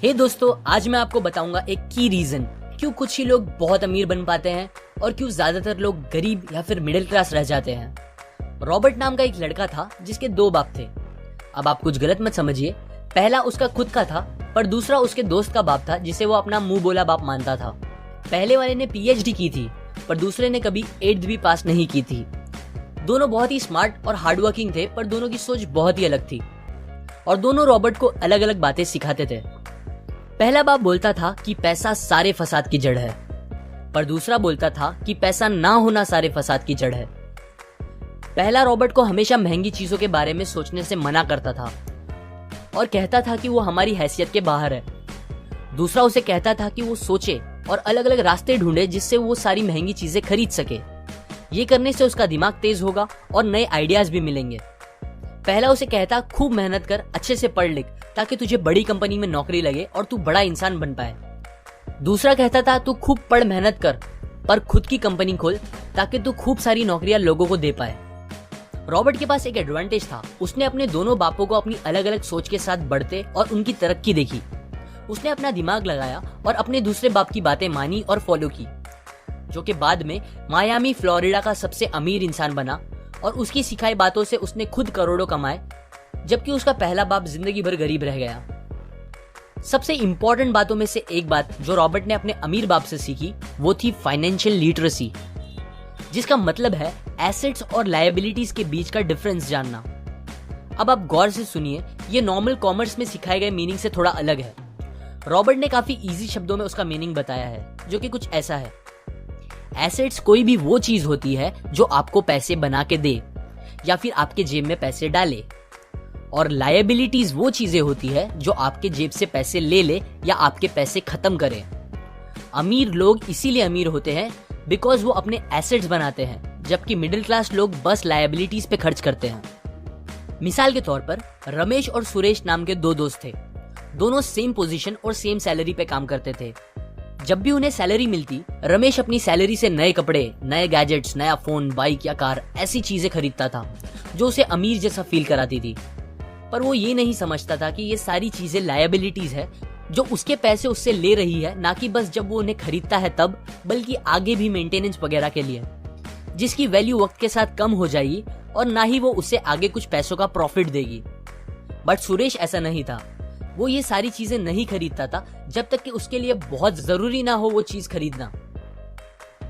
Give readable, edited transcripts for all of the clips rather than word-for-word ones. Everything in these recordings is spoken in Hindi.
दोस्तों, आज मैं आपको बताऊंगा एक की रीजन क्यों कुछ ही लोग बहुत अमीर बन पाते हैं और क्यों ज्यादातर लोग गरीब या फिर मिडिल क्लास रह जाते हैं। रॉबर्ट नाम का एक लड़का था जिसके 2 बाप थे। अब आप कुछ गलत मत समझिए, पहला उसका खुद का था पर दूसरा उसके दोस्त का बाप था जिसे वो अपना मुंह बोला बाप मानता था। पहले वाले ने पीएचडी की थी पर दूसरे ने कभी 8th भी पास नहीं की थी। दोनों बहुत ही स्मार्ट और हार्डवर्किंग थे पर दोनों की सोच बहुत ही अलग थी और दोनों रॉबर्ट को अलग अलग बातें सिखाते थे। पहला बाप बोलता था कि पैसा सारे फसाद की जड़ है, पर दूसरा बोलता था कि पैसा ना होना सारे फसाद की जड़ है। पहला रॉबर्ट को हमेशा महंगी चीजों के बारे में सोचने से मना करता था और कहता था कि वो हमारी हैसियत के बाहर है। दूसरा उसे कहता था कि वो सोचे और अलग अलग रास्ते ढूंढे जिससे वो सारी महंगी चीजें खरीद सके। ये करने से उसका दिमाग तेज होगा और नए आइडियाज भी मिलेंगे। पहला उसे कहता खूब मेहनत कर, अच्छे से पढ़ लिख ताकि तुझे बड़ी कंपनी में नौकरी लगे और तू बड़ा इंसान बन पाए। दूसरा कहता था तू खूब पढ़ मेहनत कर पर खुद की कंपनी खोल ताकि तू खूब सारी नौकरियां लोगों को दे पाए। रॉबर्ट के पास एक एडवांटेज था, उसने अपने दोनों बापों को अपनी अलग अलग सोच के साथ बढ़ते और उनकी तरक्की देखी। उसने अपना दिमाग लगाया और अपने दूसरे बाप की बातें मानी और फॉलो की, जो कि बाद में मायामी फ्लोरिडा का सबसे अमीर इंसान बना और उसकी सिखाई बातों से उसने खुद करोड़ों कमाए, जबकि उसका पहला बाप जिंदगी भर गरीब रह गया। सबसे इंपॉर्टेंट बातों में से एक बात जो रॉबर्ट ने अपने अमीर बाप से सीखी वो थी फाइनेंशियल लिटरेसी, जिसका मतलब है एसेट्स और लायबिलिटीज के बीच का डिफरेंस जानना। अब आप गौर से सुनिए, ये नॉर्मल कॉमर्स में सिखाए गए मीनिंग से थोड़ा अलग है। रॉबर्ट ने काफी इजी शब्दों में उसका मीनिंग बताया है, जो कि कुछ ऐसा है। एसेट्स कोई भी वो चीज होती है जो आपको पैसे बना के दे या फिर आपके जेब में पैसे डाले, और लायबिलिटीज वो चीजें होती है जो आपके जेब से पैसे ले ले या आपके पैसे खत्म करे। अमीर लोग इसीलिए अमीर होते हैं बिकॉज वो अपने एसेट्स बनाते हैं, जबकि मिडिल क्लास लोग बस लायबिलिटीज पे खर्च करते हैं। मिसाल के तौर पर रमेश और सुरेश नाम के 2 दोस्त थे। दोनों सेम पोजीशन और सेम सैलरी पे काम करते थे। जब भी उन्हें सैलरी मिलती, रमेश अपनी सैलरी से नए कपड़े, नए गैजेट्स, नया फोन, बाइक या कार ऐसी चीजें खरीदता था जो उसे अमीर जैसा फील कराती थी। पर वो ये नहीं समझता था कि ये सारी चीजें लायबिलिटीज है जो उसके पैसे उससे ले रही है, ना कि बस जब वो उन्हें खरीदता है तब, बल्कि आगे भी मेंटेनेंस वगैरह के लिए, जिसकी वैल्यू वक्त के साथ कम हो जाएगी और ना ही वो उससे आगे कुछ पैसों का प्रॉफिट देगी। बट सुरेश ऐसा नहीं था। वो ये सारी चीजें नहीं खरीदता था जब तक कि उसके लिए बहुत जरूरी ना हो वो चीज खरीदना।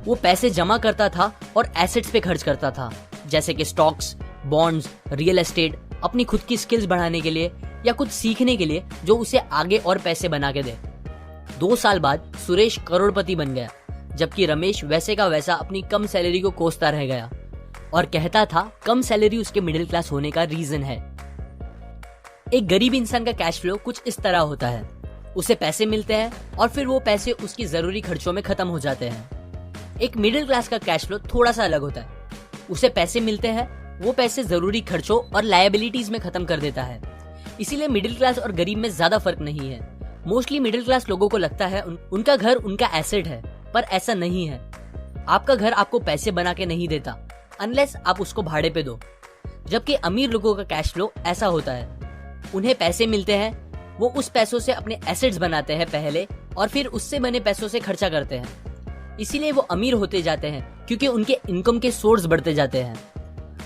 वो पैसे जमा करता था और एसेट्स पे खर्च करता था, जैसे कि स्टॉक्स, बॉन्ड्स, रियल एस्टेट, अपनी खुद की स्किल्स बढ़ाने के लिए या कुछ सीखने के लिए जो उसे आगे और पैसे बना के दे। 2 साल बाद सुरेश करोड़पति बन गया, जबकि रमेश वैसे का वैसा अपनी कम सैलरी को कोसता रह गया और कहता था कम सैलरी उसके मिडिल क्लास होने का रीजन है। एक गरीब इंसान का कैश फ्लो कुछ इस तरह होता है। उसे पैसे मिलते हैं और फिर वो पैसे उसकी जरूरी खर्चों में खत्म हो जाते हैं। एक मिडिल क्लास का कैश फ्लो थोड़ा सा अलग होता है। उसे पैसे मिलते हैं, वो पैसे जरूरी खर्चों और लायबिलिटीज में खत्म कर देता है। इसीलिए मिडिल क्लास और गरीब में ज्यादा फर्क नहीं है। मोस्टली मिडिल क्लास लोगों को लगता है उनका घर उनका एसेट है, पर ऐसा नहीं है। आपका घर आपको पैसे बना के नहीं देता अनलेस आप उसको भाड़े पे दो, जबकि अमीर लोगों का कैश फ्लो ऐसा होता है। उन्हें पैसे मिलते हैं, वो उस पैसों से अपने एसेट्स बनाते हैं पहले और फिर उससे बने पैसों से खर्चा करते हैं। इसीलिए वो अमीर होते जाते हैं क्योंकि उनके इनकम के सोर्स बढ़ते जाते हैं।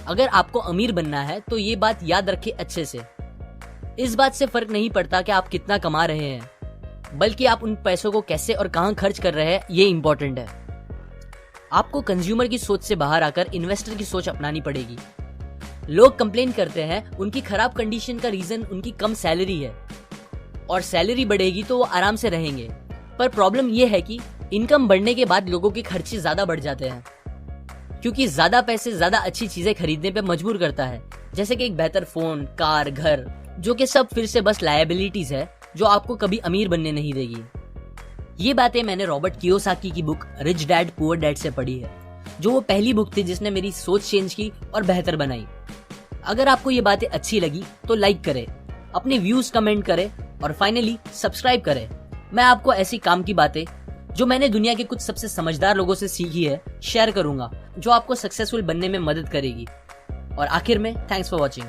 अगर आपको अमीर बनना है तो ये बात याद रखिए अच्छे से। इस बात से फर्क नहीं पड़ता कि आप कितना कमा रहे हैं, बल्कि आप उन पैसों को कैसे और कहां खर्च कर रहे हैं, ये इंपॉर्टेंट है। आपको कंज्यूमर की सोच से बाहर आकर इन्वेस्टर की सोच अपनानी पड़ेगी। लोग कंप्लेन करते हैं उनकी खराब कंडीशन का रीजन उनकी कम सैलरी है और सैलरी बढ़ेगी तो वो आराम से रहेंगे, पर प्रॉब्लम ये है कि इनकम बढ़ने के बाद लोगों के खर्चे ज्यादा बढ़ जाते हैं, क्योंकि ज्यादा पैसे ज्यादा अच्छी चीजें खरीदने पे मजबूर करता है, जैसे कि एक बेहतर फोन, कार, घर, जो कि सब फिर से बस लायबिलिटीज है जो आपको कभी अमीर बनने नहीं देगी। ये बातें मैंने रॉबर्ट कियोसाकी की book rich dad poor dad से पढ़ी है, जो वो पहली बुक थी जिसने मेरी सोच चेंज की और बेहतर बनाई। अगर आपको ये बातें अच्छी लगी तो लाइक करें, अपने व्यूज कमेंट करें और फाइनली सब्सक्राइब करें। मैं आपको ऐसी काम की बातें जो मैंने दुनिया के कुछ सबसे समझदार लोगों से सीखी है शेयर करूंगा, जो आपको सक्सेसफुल बनने में मदद करेगी। और आखिर में थैंक्स फॉर वॉचिंग।